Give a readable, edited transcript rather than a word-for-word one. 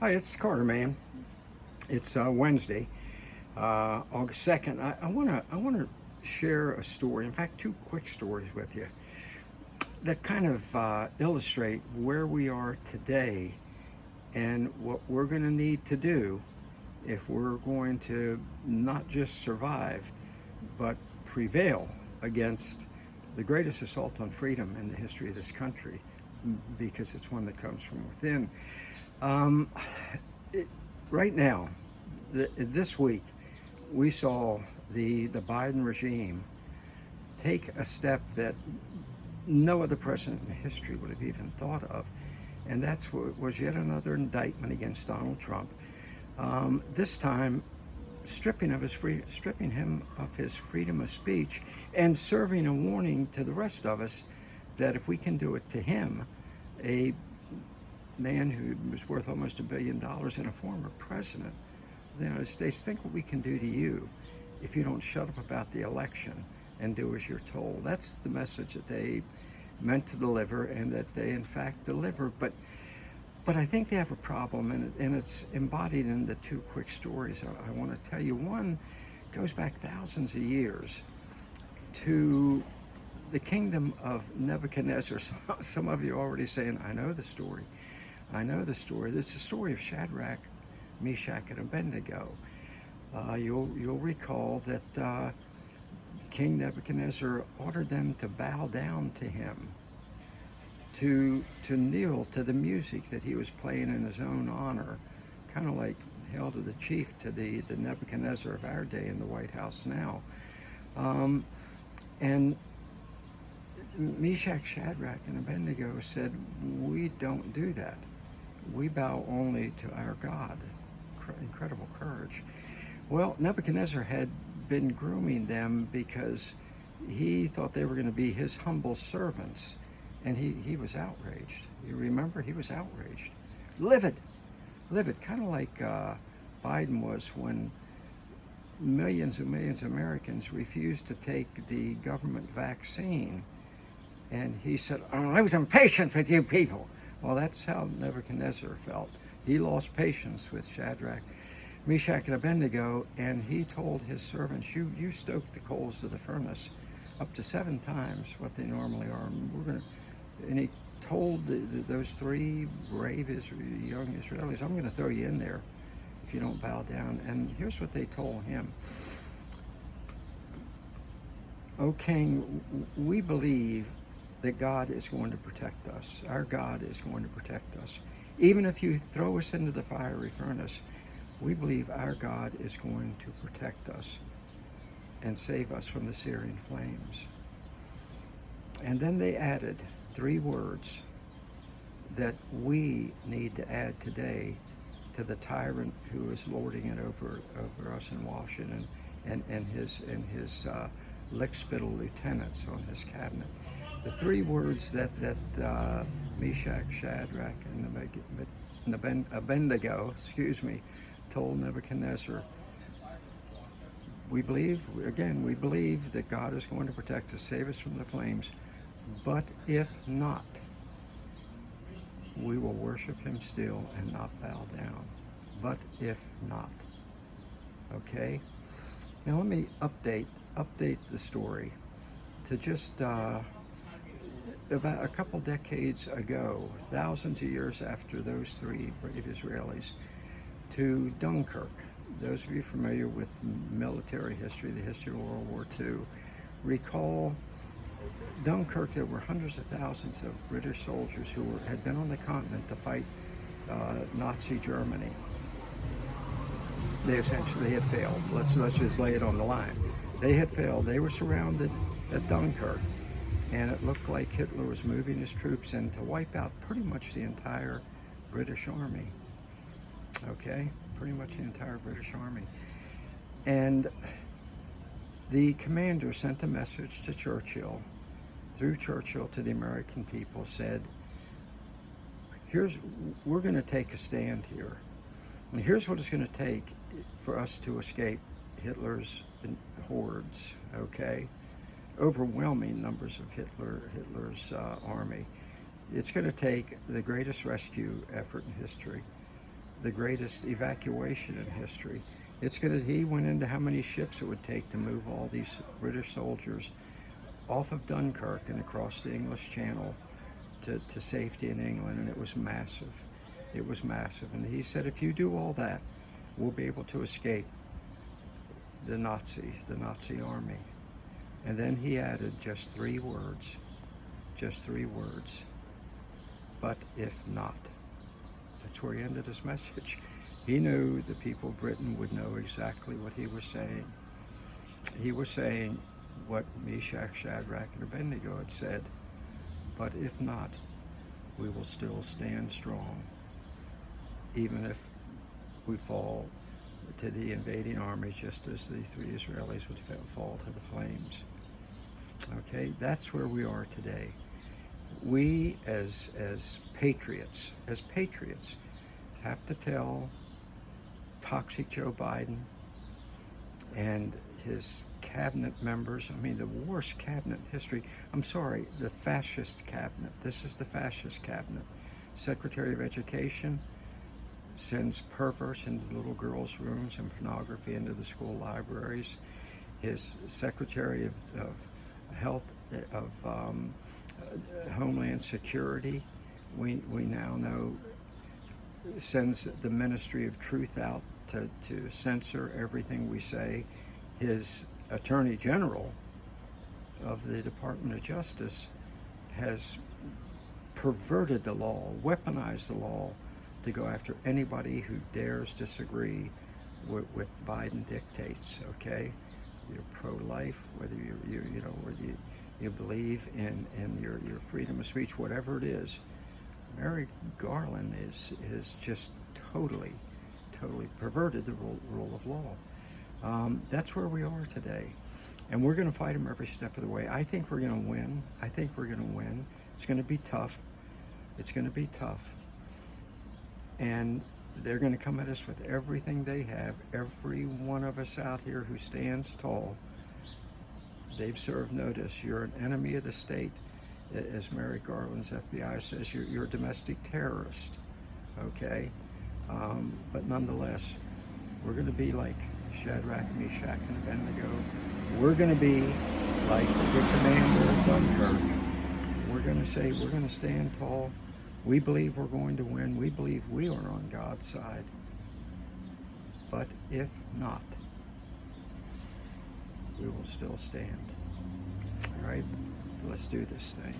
Hi, it's Carter, man. It's Wednesday, August 2nd. I wanna share a story. In fact, two quick stories with you that kind of illustrate where we are today and what we're going to need to do if we're going to not just survive, but prevail against the greatest assault on freedom in the history of this country, because it's one that comes from within. Um, it, right now, this week, we saw the Biden regime take a step that no other president in history would have even thought of, and that's what was yet another indictment against Donald Trump. This time, stripping him of his freedom of speech, and serving a warning to the rest of us that if we can do it to him, a man who was worth almost $1 billion and a former president of the United States, think what we can do to you if you don't shut up about the election and do as you're told. That's the message that they meant to deliver, and that they in fact deliver. But I think they have a problem, and it's embodied in the two quick stories I want to tell you. One goes back thousands of years to the kingdom of Nebuchadnezzar. Some of you are already saying, I know the story. I know the story. This is the story of Shadrach, Meshach, and Abednego. You'll recall that King Nebuchadnezzar ordered them to bow down to him, to kneel to the music that he was playing in his own honor, kind of like Hail to the Chief to the Nebuchadnezzar of our day in the White House now. And Meshach, Shadrach, and Abednego said, we don't do that. We bow only to our God. Incredible courage. Well, Nebuchadnezzar had been grooming them because he thought they were going to be his humble servants, and he was outraged. You remember? He was outraged. Livid. Kind of like Biden was when millions and millions of Americans refused to take the government vaccine. And he said, oh, I was impatient with you people. Well, that's how Nebuchadnezzar felt. He lost patience with Shadrach, Meshach, and Abednego, and he told his servants, you stoke the coals of the furnace up to 7 times what they normally are. And he told those three brave young Israelis, I'm going to throw you in there if you don't bow down. And here's what they told him. O king, we believe that God is going to protect us. Our God is going to protect us. Even if you throw us into the fiery furnace, we believe our God is going to protect us and save us from the Syrian flames. And then they added 3 words that we need to add today to the tyrant who is lording it over us in Washington, and his lickspittle lieutenants on his cabinet. The 3 words that Meshach, Shadrach, and Abednego, told Nebuchadnezzar: we believe that God is going to protect us, save us from the flames, but if not, we will worship him still and not bow down. But if not. Okay? Now let me update the story to just about a couple decades ago, thousands of years after those 3 brave Israelis, to Dunkirk. Those of you familiar with military history, the history of World War II, recall Dunkirk. There were hundreds of thousands of British soldiers who had been on the continent to fight Nazi Germany. They essentially had failed. Let's just lay it on the line. They had failed. They were surrounded at Dunkirk, and it looked like Hitler was moving his troops in to wipe out pretty much the entire British Army. Okay, pretty much the entire British Army. And the commander sent a message to Churchill, through Churchill to the American people, said, we're going to take a stand here. And here's what it's going to take for us to escape Hitler's hordes, okay? Overwhelming numbers of Hitler's army. It's going to take the greatest rescue effort in history. the greatest evacuation in history. He went into how many ships it would take to move all these British soldiers off of Dunkirk and across the English Channel to safety in England, and it was massive. It was massive. And he said, if you do all that, we'll be able to escape the Nazi army. And then he added just 3 words, but if not. That's where he ended his message. He knew the people of Britain would know exactly what he was saying. He was saying what Meshach, Shadrach, and Abednego had said, but if not, we will still stand strong, even if we fall to the invading army, just as the 3 Israelis would fall to the flames. Okay, that's where we are today. We as patriots, have to tell toxic Joe Biden and his cabinet members, I mean the worst cabinet in history, I'm sorry, the fascist cabinet. This is the fascist cabinet. Secretary of Education sends perverts into little girls' rooms and pornography into the school libraries. His Secretary of Health, of Homeland Security, we now know, sends the Ministry of Truth out to censor everything we say. His Attorney General of the Department of Justice has perverted the law, weaponized the law to go after anybody who dares disagree with Biden dictates. Okay, you're pro-life, whether you believe in your freedom of speech, whatever it is. Merrick Garland is just totally perverted the rule of law. That's where we are today, and we're going to fight him every step of the way. I think we're going to win. It's going to be tough. And they're going to come at us with everything they have. Every one of us out here who stands tall, they've served notice. You're an enemy of the state. As Merrick Garland's FBI says, you're a domestic terrorist, okay? But nonetheless, we're going to be like Shadrach, Meshach, and Abednego. We're going to be like the commander of Dunkirk. We're going to stand tall. We believe we're going to win. We believe we are on God's side. But if not, we will still stand. All right? Let's do this thing.